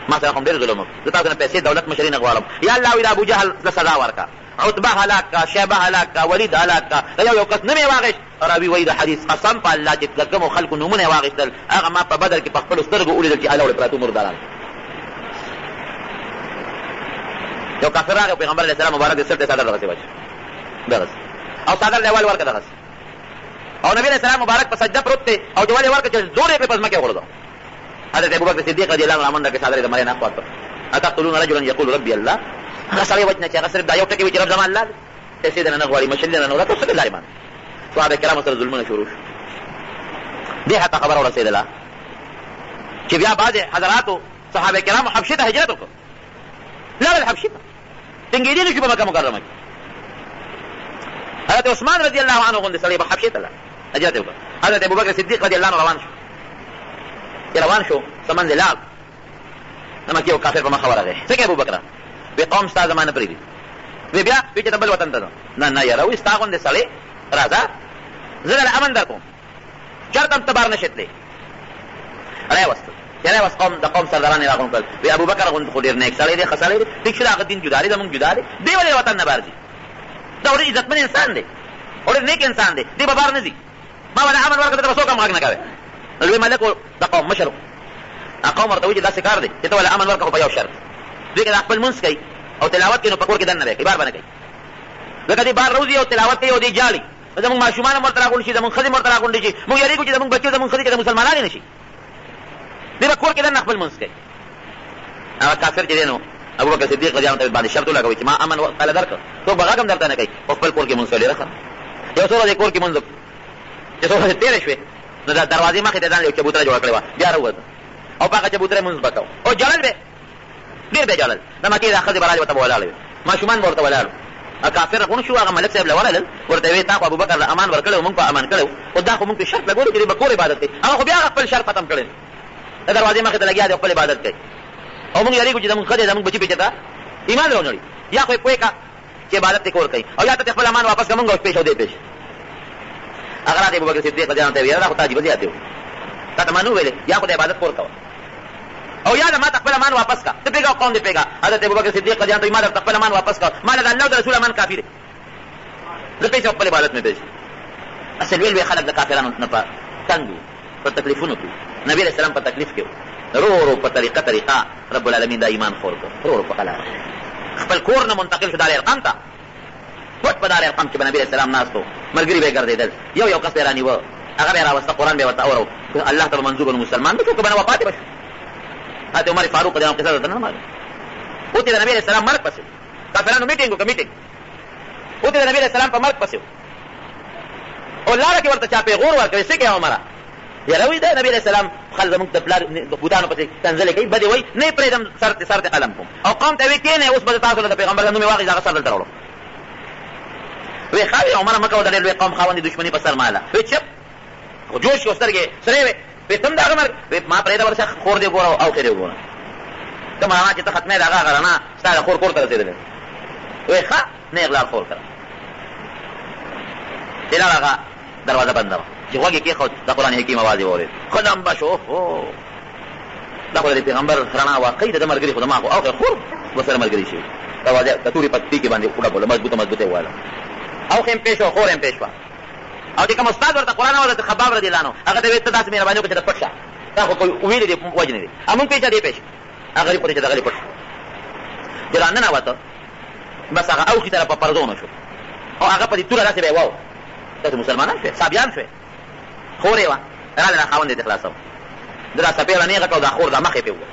ما سره هم ډېر ظلم وکړ زه تاسو نه پیسې دولت مشري نه غواړم یا الله وایي د ابو جهل له سزا ورکړه عتبه هلاک کا شیبه هلاک کا ولید هلاک کا دا یو کس نه مې واغېست راوي وایي د حدیث قسم په الله چې د کومو خلکو نومونه یې واغېستل هغه ما په بدر کې په خپلو سترګو ولیدل چې هلته پراتو مرداران یو کافر راغی پیغمبر علیه السلام مبارک د سر ته څادر دغسې واچو دغسې او څادر له اول ورکړه دغسې او نبي علیه السلام مبارک په سجده پروت دی او جوال یې ورکړه چې زور یې پرې په ځمکه وغورځاو حضرت ابوبکر صدیق رضی الله عنه منډه کې څادر یې د مرۍ نه خوا کړ اتقتلون رجلا یقول ربي الله هغه سړی وجنه چې هغه صرف دا یو ټکي وي چې رب زما الله دی پیسې دنه نه غواړي مشري دنه نه غواړي ټول ظالمان صحابه کرامو سره ظلمونه شروع شو دې حتی خبره ورسېدله چې بیا بعضې حضراتو صحابه کرامو حبشې ته هجرت وکړ لاړل حبشې ته ټینګېدی نه شو په مکه مکرمه کې حضرت عثمان رضی الله عنه غوندې سړی به حبشې ته لاړ هجرت یې وکړ حضرت ابوبکر صدیق رضی الله عنه روان شو چې روان شو سمن دې لاړ د مکې یو کافر په مخه ورغی څه کوې ابوبکره وی قوم ستا زما نه پرېږدي وی بیا وی چې ته بل وطن ته ځم نه یاره وایي ستا غوندې سړی راځه زه دله امن در کوم چېرته هم ته بار نشې تللی راوستل چې راوست د قوم سرداران یې راغونډ کړل وی ابوبکر غوندې خو ډېر نیک سړی دی ښه سړی دی ټیک شو د هغه دین جدا دی زمونږ جدا دی دی ولې د وطن نه بار ځي دا ډېر عزتمن انسان دی او ډېر نیک انسان دی دی به بار نه ځي ما به امن ورکړه ته به څوک هم غږ نه کوې لوی ملک د قوم مشر قوم ورته وایي چې داسې کار دی چې ته ولې امن ورکړه خو په یو شرط دوی که دا خپل منځ کوي او تلاوت کوي نو په کور کې دننه دی کوي بار به نه کوي ځکه دې بار روځي او تلاوت کوي او دې جاړي زمونږ ماشومان هم ورته راغونډ شي زمونږ ښځې هم ورته راغونډې شي موږ یېرېږو چې زمونږ بچې زمونږ ښځې که د مسلمانانې نه شي دې به کور کې دننه خپل منځ کوي هغه کافر چې دی نو ابوبکر صدیق رضی الله عنه باندې شرط ولګوي چې ما امن کله درکړه څوک به غږ هم درته نه کوي په خپل کور کې منځ کوي ښه یو څو ورځې کور کې منځ چې څو ورځې تېرې شوې نو د دروازې مخې ته ځان یو چبوتره جوړه کړې وه بیا راووته او په هغه چبوتره یې منځ به کوو او جړل به ډېر به جړل د مکې دا ښځې به راځي ورته به ولاړې وې ماشومان به ورته ولاړ وو کافر غونډ شو هغه ملک صاحب له ورغلل ورته ویې تا خو ابوبکر له امان ورکړی موږ په امان کړی خو دا خو موږ پې شرط لګولو چې دې به کور عبادت کوي هغه خو بیا هغه خپل شرط ختم کړی د دروازې مخې ته لګیا دی خپل عبادت کوي او موږ یېرېږو چې زموږ ښځې زموږ بچي پې چېرته ایمان راونړي یا خو یې پوه کړه چې عبادت دې کور کوي او یا ته خپل امان واپس کړه موږ اوس پېښ او دې پېښ هغه راته ابوبکر صدیق رضی الله عنه ته ویل دا خو تا عجیبه زیاتې وو تا ته ما نه وویلې یا خو د عبادت کور کوه او یا د ما ته خپل امان واپس کړه ته پرېږه او قوم دې پرېږه حضرت ابوبکر صدیق رضی الله عنه ما درته خپل امان واپس کړه ما له د الله او د رسول امان کافي دی زه پېښ خپل عبادت مې پېښ اصل ویل وی خلک د کافرانو نه په تنګ وو په تکلیفونو کې نبي علیه السلام په تکلیف کې وو ورو په طریقه رب العالمین دا ایمان خور کړ ورو په حلال خپل کور نه منتقل شو دار ارقم ته پټ په دار ارقم کې به نبي علیه السلام ناست و ملګري به یې ګرځېدل یو کس به یې رانیوه هغه به یې راوسته قرآن به یې ورته اورو الله ته به منظور و مسلمان به شو که به نه وفاتې به شو حضرت عمر فاروق رضی الله عنه قصه درته نه معلوم اوتې د نبي علیه السلام مرګ پسې کافرانو میټینګ وکړه میټینګ اوتې د نبي علیه السلام په مرګ پسې او لاره کې ورته چا پیغور ورکوي څه کوې عمره یاره وایي دا نبي علیه السلام خل زموږ د پلار بوتانو پسې کنځلې کوي بدې وایي نه یې پرېږدم سر ته قلم کوم او قوم ته یې وایي کښېنئ اوس به تاسو له د پیغمبر نوم یې واخېست هغه سر دلته راوړم وایي ښه وایي عمره مه کوه د ډېر لوی قوم خاوند دښمني په سر ماله وایي چپ خو جوش شو سترګې سرې وې وایي ته هم د هغه مرګ وایي ما پرېږده ورشه خور دې ګوره او خیر دې وګوره کوم هغه چې ته ختمې د هغه رڼا ستا د خور کور ته رسېدلې وایي ښه نه یې غلار خور کړه چې لاړ هغه دروازه بنده وه چې غوږ یې کېښود د قرآن حکیم اواز یې واورېد ښه دمبه شو دا خو د پیغمبر رڼا واقعي د ده ملګري خو دما خو او خور ورسره ملګري شوي دروازه د تورې پتي کې باندې وډبوله مضبوطه یې وواله او ښه هم پېښ وه خور هم پېښ وه او چې کوم استاد ورته قرآن اورېد خباب رضي الله عنه هغه ته ویل ته داسې مهرباني وکړه چې ته پټ شه دا خو کوئی ویلې دی وجنې دی موږ پېښه دې پېښ هغه غریب خو چې دغه پټ شو چې را ننوته بس هغه اوښي طرف په پردو نه شو او هغه په دې توره داسې به یې واو تاسو مسلمانان شوې صابیان شوې خور یې وه راله دا خاوند یې دې خلاصوه د دا څپې را نیغه کړه او دا خور دا مخ یې پې ووهه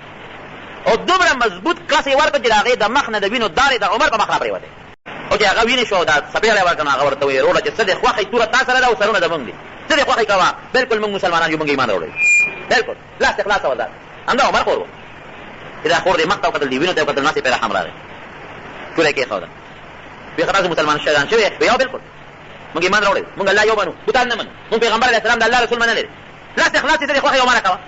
او دومره مضبوط کس یې ورکړه چې د هغې د مخ نه د وینو دارې د عمر په مخ را پرېوتې او چې هغه وینې شو دا څپې را یې ورکړه نو هغه ورته وویل وروره چې څه دې خوښئ توره تا سره ده او سرونه زموږ دي څه دې خوښئ کوه بلکل موږ مسلمانان یو موږ ایمان راوړی بالکل لاس اخلاص ودا همدا عمر خور اذا خور دې مخته وکتل دی وینو ته وکتل ناسې پیره هم راغی ټوله کې خو به خلاص مسلمان شیطان شوی یو بالکل موږ ایمان راوړل موږ الله یو بنو بوتان نه منو موږ پیغمبر علیه السلام د الله رسول منل لاس اخلاص دې خو یو مانه کا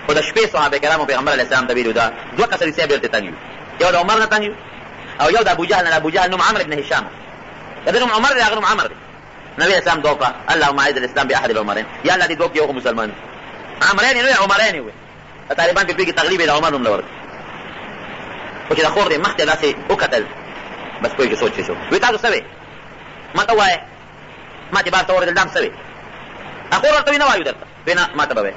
او د شپې صحابه کرامو پیغمبر علیه السلام ته ویلو دا دوه کسر یې بیرته تنیو یو د عمر نه تنیو او یو د ابو جهل نه ابو جهل نوم عمرو بن هشام دا نوم عمر دی هغه نوم عمرو دی نبی اسلام دوکا اللهم اعز الاسلام باحد العمرين یا الله دې دوک یو مسلمان عمرين نه عمرين وي طالبان په پیګه تغلیب د عمر نوم لور او چې د خور دې مخته داسې وکتل بس کوئی کې سوچ شو وی تاسو سوي ما ته وای ما چې بار تور دلدم سوي اخور ورته نه وایو درته وینا ما ته به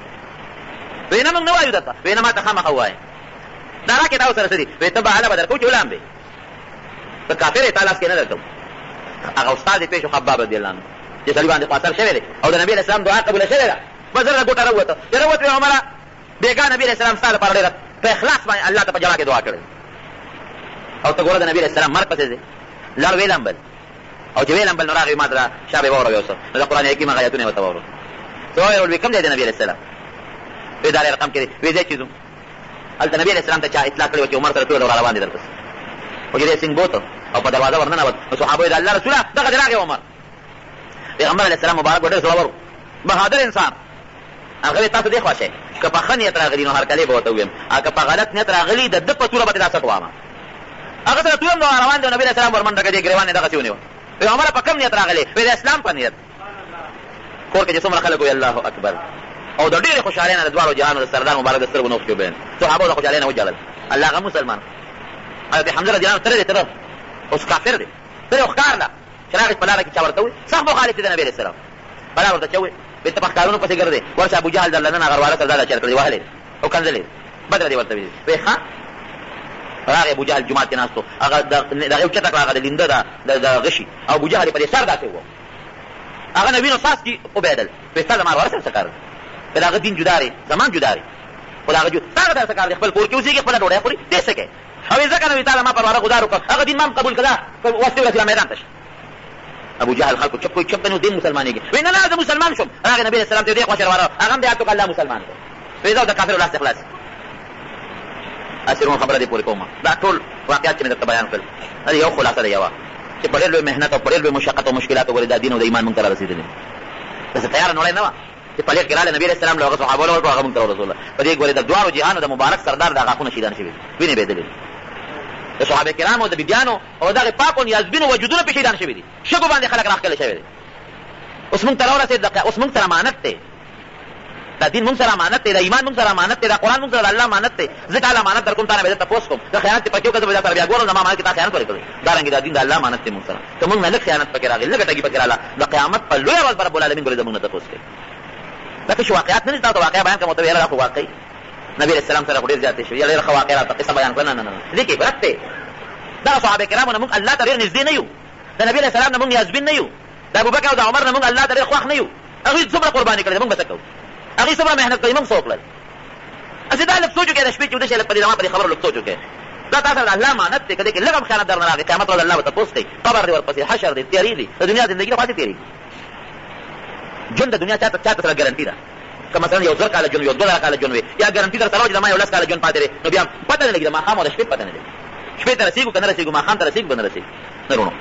وینا موږ نه وایو درته وینا ما ته خامخ وای دا راکې تاسو سره سړي وی ته به حاله بدر کو چې ولام به په کافر تعالی کې نه درته هغه استاد پیښو خباب رضی الله عنه چې سړي باندې قاصر شوی دی او د نبی اسلام دعا قبول شوی ده بزر ګوټه راوته دروت عمره بیګا نبی اسلام ستاره پر ډېر په اخلاص باندې الله ته په جواب کې دعا کړې او ته ګوره د نبی اسلام مرګ پسې دی لار ویلم بل او چې ویلم بل نو راغی مادره شابه وره یوسف د قران حکیم آیاتونه وته وره سوای ول کوم دی د نبی اسلام په دار رقم کې وی دې چیزو ال نبی اسلام ته چا اطلاع کړو چې عمر سره ټول ور روان دي درپس او چې سنگ بوته او په دروازه ورننه وته صحابه د الله رسول دغه راغی عمر پیغمبر علیه السلام مبارک ډېر زړور بهادر انسان هغه تاسو دې خوښه که په خنیت راغلی نو هر کله به وته ویم هغه په غلط نیت راغلی د په توره به تاسو وامه هغه سره ټول نو روان دي نبی اسلام ورمنډه کې ګریوان دغه څونیو پیغمبر په کوم نیت راغلی په اسلام په نیت کور کې چې څومره خلک وي الله اکبر او د ډېر خوشاله نه د دوالو جهانو د سردار مبارک سترګو نوښ کې بین صحابه د خوشاله نه وجلل الله هغه مسلمان حضرت حمزه رضی الله عنه تر دې تر اوس کافر دی تر وختار لا شراغ په لاره کې چا ورته وي صح مخالف دي نبی اسلام بلا ورته چوي په تفکرونو پسې ګرځي ورشه ابو جهل دلنه غرواره سره دا چر کړی وهله او کنځلې بدر دی ورته وي ښا راغی ابو جهل جماعت کې ناستو هغه د یو چټک راغی د لنده د غشي او ابو جهل په سر داسې وو هغه نبی نو ساس کې او بدل په سر ما ورسره سکار په هغه دین جداري زمان جداري په هغه جو هغه د سکار خپل کور کې اوسې کې خپل ډوډۍ خوري دې څه کې او ځکه نبی تعالی ما پرواره خدا وکړ هغه دین ما قبول کړه واسطه ورته میدان ته ابو جهل خلکو چپ نو دین مسلمانېږي وینا نه د مسلمان شوم هغه نبی اسلام ته دې خوښ وره هغه دې اته الله مسلمان دی پیدا د کافر لاس اخلاص اصلو خبره دې پوری کومه دا ټول واقعیت چې مې بیان کړل دا یو خلاصه دی یو چې په ډېر لوی مهنت او په ډېر لوی مشقت او مشکلات ورته د دین او د ایمان مونږ ته رسیدلی بس تیار نه نه چې په لټ کې رااله نبی اسلام له صحابه له هغه مونږ ته رسول الله په دې ګورې د دوارو جهان د مبارک سردار دغه خونه شیدان شوی ویني به دي د صحابه کرامو د بیبيانو او دغه پاکو یزبینو وجودونه په شیدان شوی دي شګو باندې خلک راخل شوی دي اوس مونږ ته راورسېد اوس مونږ ته امانت ده دا دین مونږ سره امانت دی، دا ایمان مونږ سره امانت دی، دا قرآن مونږ سره الله امانت دی. ځکه الله امانت در کوم تا نه به تاسو کوم دا خیانت پکې وکړه به تاسو بیا ګورم دا ما امانت کې تا خیانت کړی دا رنګ دا دین د الله امانت دی مونږ سره ته مونږ نه خیانت پکې راغلی لکه ټکی پکې رااله د قیامت په لوی ورځ رب العالمین ګورې زمونږ ته تاسو کوي دا چې واقعیت نه دي تاسو واقعیا بیان کوم ته ویل راخو واقعي نبی رسول الله سره ډیر زیات شو یا ډیر واقعیات قصه بیان کړه نه دي کې برته دا صحابه کرامو نه مونږ الله ته ډیر نږدې نه یو د نبی رسول الله نه مونږ یزبین نه یو د ابوبکر او د عمر نه مونږ الله ته ډیر خوښ نه یو هغه څومره قرباني کړې مونږ بس کوو هغه څومره مهنت کوي مونږ څوکل اسی دا لږ سوچو کې د شپې چې د شي په دې ما په خبرو لږ سوچو کې دا تاسو د الله امانت ته کله کې لږم خیانت درنه راغی قیامت ول الله ته پوښتې قبر دی ورپسې حشر دی تیاری دی د دنیا ژوندۍ په تیری ژوند د دنیا چاته سره ګارانټي ده که مثلا یو 1000 کال ژوند یو 2000 کال ژوند وي یا ګارانټي در سره چې ما یو 10 کال ژوند پاتې نو بیا پته نه لګي ما خامو د شپې پته نه لګي شپې ته رسیدو کنه رسیدو ما خام ته رسیدو کنه رسیدو نرونو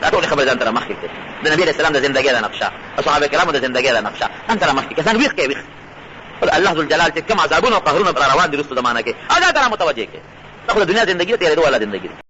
دا ټول خبره ځان تر مخکې د نبی رسول الله د ژوندۍ د نقشه اصحاب کرامو د ژوندۍ د نقشه ان تر مخکې کسان ویخ کې ویخ الله ذو الجلال چې کوم عذابونه او قهرونه پر روان دي رسو زمانہ کې ادا تر متوجه کې دا خو د دنیا ژوندۍ ته تیرې والا ژوندۍ